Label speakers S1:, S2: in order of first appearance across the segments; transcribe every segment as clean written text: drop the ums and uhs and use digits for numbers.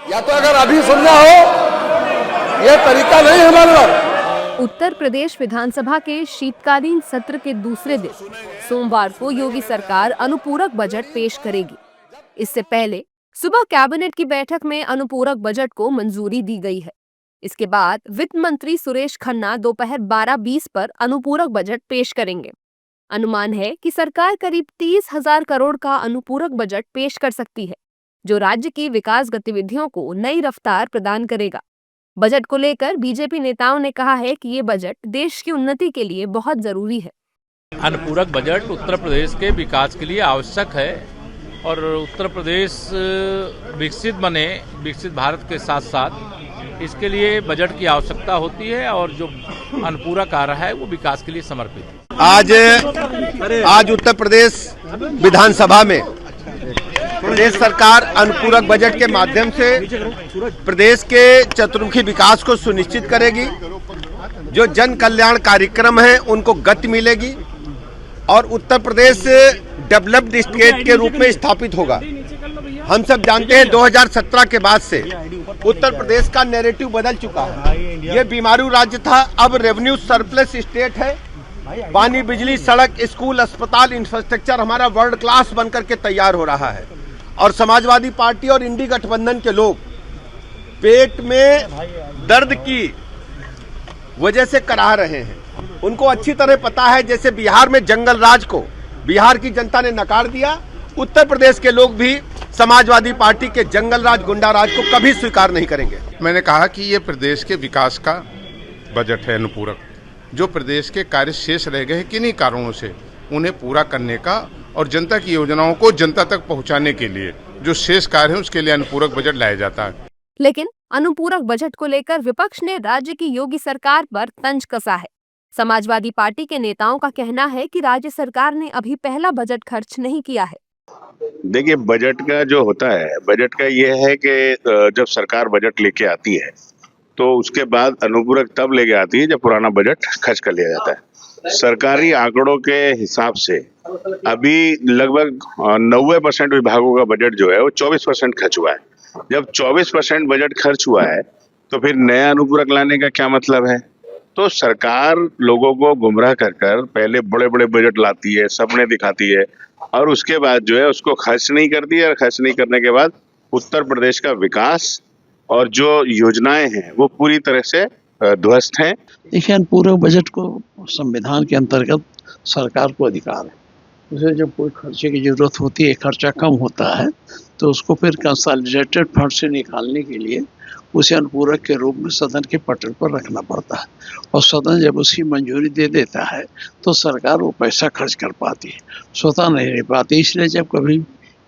S1: या तो अगर अभी सुनना हो, ये तरीका नहीं हमारे पास।
S2: उत्तर प्रदेश विधानसभा के शीतकालीन सत्र के दूसरे दिन सोमवार को योगी सरकार अनुपूरक बजट पेश करेगी। इससे पहले सुबह कैबिनेट की बैठक में अनुपूरक बजट को मंजूरी दी गई है। इसके बाद वित्त मंत्री सुरेश खन्ना दोपहर 12:20 पर अनुपूरक बजट पेश करेंगे। अनुमान है कि सरकार करीब 30,000 करोड़ का अनुपूरक बजट पेश कर सकती है, जो राज्य की विकास गतिविधियों को नई रफ्तार प्रदान करेगा। बजट को लेकर बीजेपी नेताओं ने कहा है कि ये बजट देश की उन्नति के लिए बहुत जरूरी है।
S3: अनुपूरक बजट उत्तर प्रदेश के विकास के लिए आवश्यक है और उत्तर प्रदेश विकसित बने, विकसित भारत के साथ साथ इसके लिए बजट की आवश्यकता होती है और जो अनुपूरक आ रहा है वो विकास के लिए समर्पित है।
S4: आज उत्तर प्रदेश विधानसभा में प्रदेश सरकार अनुपूरक बजट के माध्यम से प्रदेश के चतुर्मुखी विकास को सुनिश्चित करेगी। जो जन कल्याण कार्यक्रम है उनको गति मिलेगी और उत्तर प्रदेश डेवलप्ड स्टेट के रूप में स्थापित होगा। हम सब जानते हैं 2017 के बाद से उत्तर प्रदेश का नैरेटिव बदल चुका है। ये बीमारू राज्य था, अब रेवेन्यू सरप्लस स्टेट है। पानी, बिजली, सड़क, स्कूल, अस्पताल, इंफ्रास्ट्रक्चर हमारा वर्ल्ड क्लास बनकर के तैयार हो रहा है। और समाजवादी पार्टी और इंडी गठबंधन के लोग पेट में दर्द की वजह से करा रहे हैं। उनको अच्छी तरह पता है, जैसे बिहार में जंगल राज को बिहार की जनता ने नकार दिया, उत्तर प्रदेश के लोग भी समाजवादी पार्टी के जंगल राज, गुंडा राज को कभी स्वीकार नहीं करेंगे।
S5: मैंने कहा कि ये प्रदेश के विकास का बजट है अनुपूरक। जो प्रदेश के कार्य शेष रह गए हैं किन्हीं कारणों से उन्हें पूरा करने का और जनता की योजनाओं को जनता तक पहुंचाने के लिए जो शेष कार्य है उसके लिए अनुपूरक बजट लाया जाता है।
S2: लेकिन अनुपूरक बजट को लेकर विपक्ष ने राज्य की योगी सरकार पर तंज कसा है। समाजवादी पार्टी के नेताओं का कहना है कि राज्य सरकार ने अभी पहला बजट खर्च नहीं किया है।
S6: देखिए, बजट का जो होता है, बजट का ये है कि जब सरकार बजट लेके आती है तो उसके बाद अनुपूरक तब लेके आती है जब पुराना बजट खर्च कर लिया जाता है। सरकारी आंकड़ों के हिसाब से अभी लगभग 90% विभागों का बजट जो है वो 24% खर्च हुआ है। जब 24% बजट खर्च हुआ है तो फिर नया अनुपूरक लाने का क्या मतलब है? तो सरकार लोगों को गुमराह कर पहले बड़े बड़े बजट लाती है, सपने दिखाती है और उसके बाद जो है उसको खर्च नहीं करती है और खर्च नहीं करने के बाद उत्तर प्रदेश का विकास और जो योजनाएं हैं वो पूरी तरह से ध्वस्त हैं।
S7: देखिए, अनुपूरक बजट को संविधान के अंतर्गत सरकार को अधिकार है। उसे जब कोई खर्चे की जरूरत होती है, खर्चा कम होता है तो उसको फिर कंसोलिडेटेड फंड से निकालने के लिए उसे अनुपूरक के रूप में सदन के पटल पर रखना पड़ता है और सदन जब उसकी मंजूरी दे देता है तो सरकार वो पैसा खर्च कर पाती है, स्वतः नहीं रह पाती। इसलिए जब कभी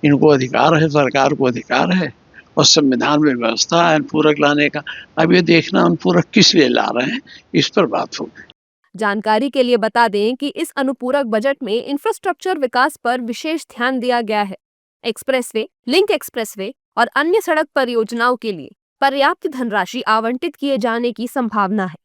S7: इनको अधिकार है, सरकार को अधिकार है और संविधान में व्यवस्था है अनुपूरक लाने का, अब ये देखना अनुपूरक किस लिए ला रहे हैं इस पर बात होगी।
S2: जानकारी के लिए बता दें कि इस अनुपूरक बजट में इंफ्रास्ट्रक्चर विकास पर विशेष ध्यान दिया गया है। एक्सप्रेसवे, लिंक एक्सप्रेसवे और अन्य सड़क परियोजनाओं के लिए पर्याप्त धनराशि आवंटित किए जाने की संभावना है।